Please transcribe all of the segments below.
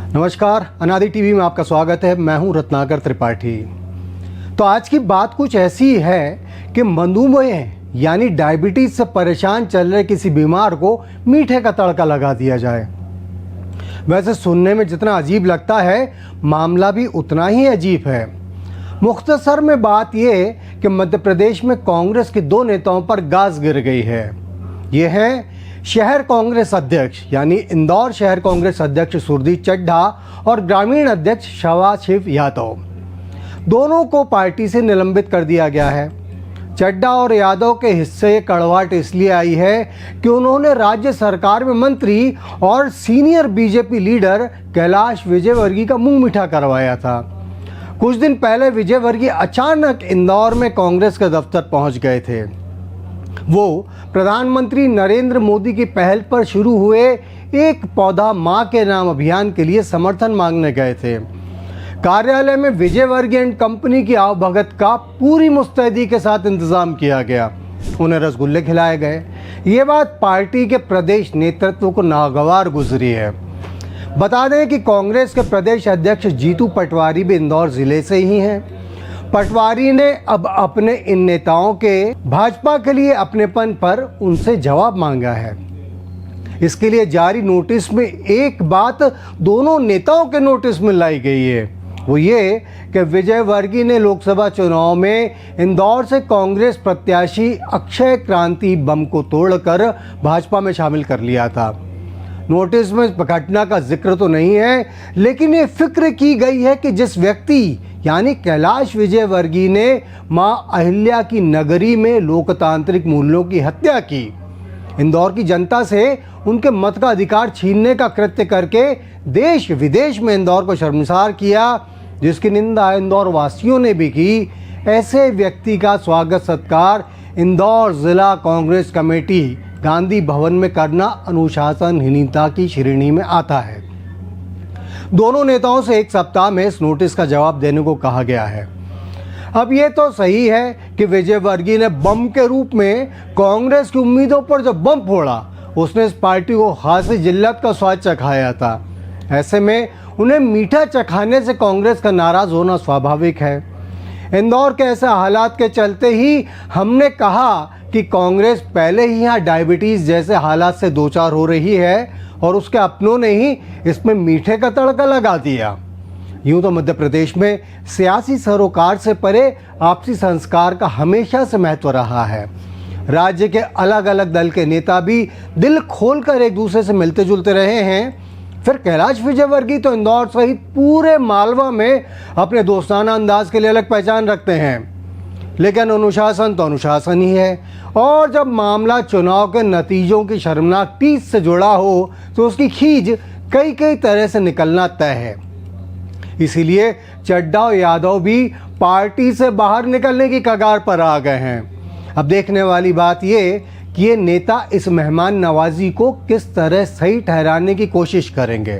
नमस्कार, अनादि टीवी में आपका स्वागत है। मैं हूं रत्नाकर त्रिपाठी। तो आज की बात कुछ ऐसी है कि मधुमेह यानी डायबिटीज से परेशान चल रहे किसी बीमार को मीठे का तड़का लगा दिया जाए। वैसे सुनने में जितना अजीब लगता है, मामला भी उतना ही अजीब है। मुख्तसर में बात यह कि मध्य प्रदेश में कांग्रेस के दो नेताओं पर गाज गिर गई है। ये हैं शहर कांग्रेस अध्यक्ष यानी इंदौर शहर कांग्रेस अध्यक्ष सुरजीत चड्ढा और ग्रामीण अध्यक्ष सदाशिव यादव। दोनों को पार्टी से निलंबित कर दिया गया है। चड्ढा और यादव के हिस्से कड़वाहट इसलिए आई है कि उन्होंने राज्य सरकार में मंत्री और senior BJP leader Kailash Vijayvargiya का मुंह मीठा करवाया था। कुछ दिन पहले विजयवर्गीय अचानक इंदौर में कांग्रेस के दफ्तर पहुंच गए थे। वो प्रधानमंत्री नरेंद्र मोदी की पहल पर शुरू हुए एक पौधा मां के नाम अभियान के लिए समर्थन मांगने गए थे। कार्यालय में विजयवर्गीय एंड कंपनी की आवभगत का पूरी मुस्तैदी के साथ इंतजाम किया गया। उन्हें रसगुल्ले खिलाए गए। ये बात पार्टी के प्रदेश नेतृत्व को नागवार गुजरी है। बता दें कि कांग्रेस के प्रदेश अध्यक्ष जीतू पटवारी भी इंदौर जिले से ही हैं। पटवारी ने अब अपने इन नेताओं के भाजपा के लिए अपनेपन पर उनसे जवाब मांगा है। इसके लिए जारी नोटिस में एक बात दोनों नेताओं के नोटिस में लाई गई है। वो ये कि विजयवर्गीय ने लोकसभा चुनाव में इंदौर से कांग्रेस प्रत्याशी अक्षय क्रांति बम को तोड़कर भाजपा में शामिल कर लिया था। नोटिस में घटना का जिक्र तो नहीं है, लेकिन ये फिक्र की गई है कि जिस व्यक्ति यानी कैलाश विजयवर्गीय ने मां अहिल्या की नगरी में लोकतांत्रिक मूल्यों की हत्या की, इंदौर की जनता से उनके मत का अधिकार छीनने का कृत्य करके देश विदेश में इंदौर को शर्मसार किया, जिसकी निंदा इंदौर वासियों ने भी की, ऐसे व्यक्ति का स्वागत सत्कार इंदौर जिला कांग्रेस कमेटी गांधी भवन में करना अनुशासनहीनता की श्रेणी में आता है। दोनों नेताओं से एक सप्ताह में इस नोटिस का जवाब देने को कहा गया है। अब ये तो सही है कि विजयवर्गीय ने बम के रूप में कांग्रेस की उम्मीदों पर जो बम फोड़ा, उसने इस पार्टी को खासी जिल्लत का स्वाद चखाया था। ऐसे में उन्हें मीठा चखाने से कांग्रेस का नाराज होना स्वाभाविक है। इंदौर के ऐसे हालात के चलते ही हमने कहा कि कांग्रेस पहले ही यहाँ डायबिटीज जैसे हालात से दो चार हो रही है और उसके अपनों ने ही इसमें मीठे का तड़का लगा दिया। यूं तो मध्य प्रदेश में सियासी सरोकार से परे आपसी संस्कार का हमेशा से महत्व रहा है। राज्य के अलग अलग दल के नेता भी दिल खोलकर एक दूसरे से मिलते जुलते रहे हैं। फिर कैलाश विजयवर्गीय तो इंदौर सहित पूरे मालवा में अपने दोस्ताना अंदाज के लिए अलग पहचान रखते हैं, लेकिन अनुशासन तो अनुशासन ही है। और जब मामला चुनाव के नतीजों की शर्मनाक टीस से जुड़ा हो तो उसकी खींच कई कई तरह से निकलना तय है। इसीलिए चड्ढा और यादव भी पार्टी से बाहर निकलने की कगार पर आ गए हैं। अब देखने वाली बात ये कि ये नेता इस मेहमान नवाजी को किस तरह सही ठहराने की कोशिश करेंगे।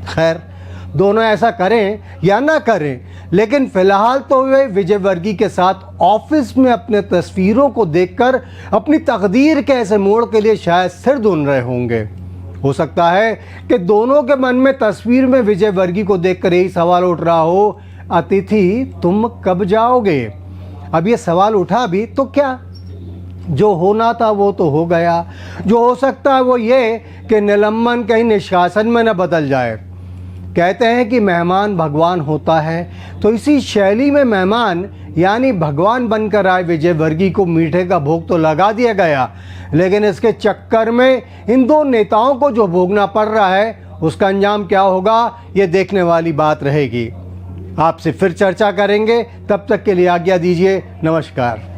खैर, दोनों ऐसा करें या ना करें, लेकिन फिलहाल तो वे विजयवर्गीय के साथ ऑफिस में अपने तस्वीरों को देखकर अपनी तकदीर के ऐसे मोड़ के लिए शायद सिर धुन रहे होंगे। हो सकता है कि दोनों के मन में तस्वीर में विजयवर्गीय को देखकर यही सवाल उठ रहा हो, अतिथि तुम कब जाओगे। अब ये सवाल उठा भी तो क्या, जो होना था वो तो हो गया। जो हो सकता है वो ये कि निलंबन कहीं निष्कासन में न बदल जाए। कहते हैं कि मेहमान भगवान होता है, तो इसी शैली में मेहमान यानी भगवान बनकर आए विजयवर्गीय को मीठे का भोग तो लगा दिया गया, लेकिन इसके चक्कर में इन दो नेताओं को जो भोगना पड़ रहा है उसका अंजाम क्या होगा, ये देखने वाली बात रहेगी। आपसे फिर चर्चा करेंगे, तब तक के लिए आज्ञा दीजिए। नमस्कार।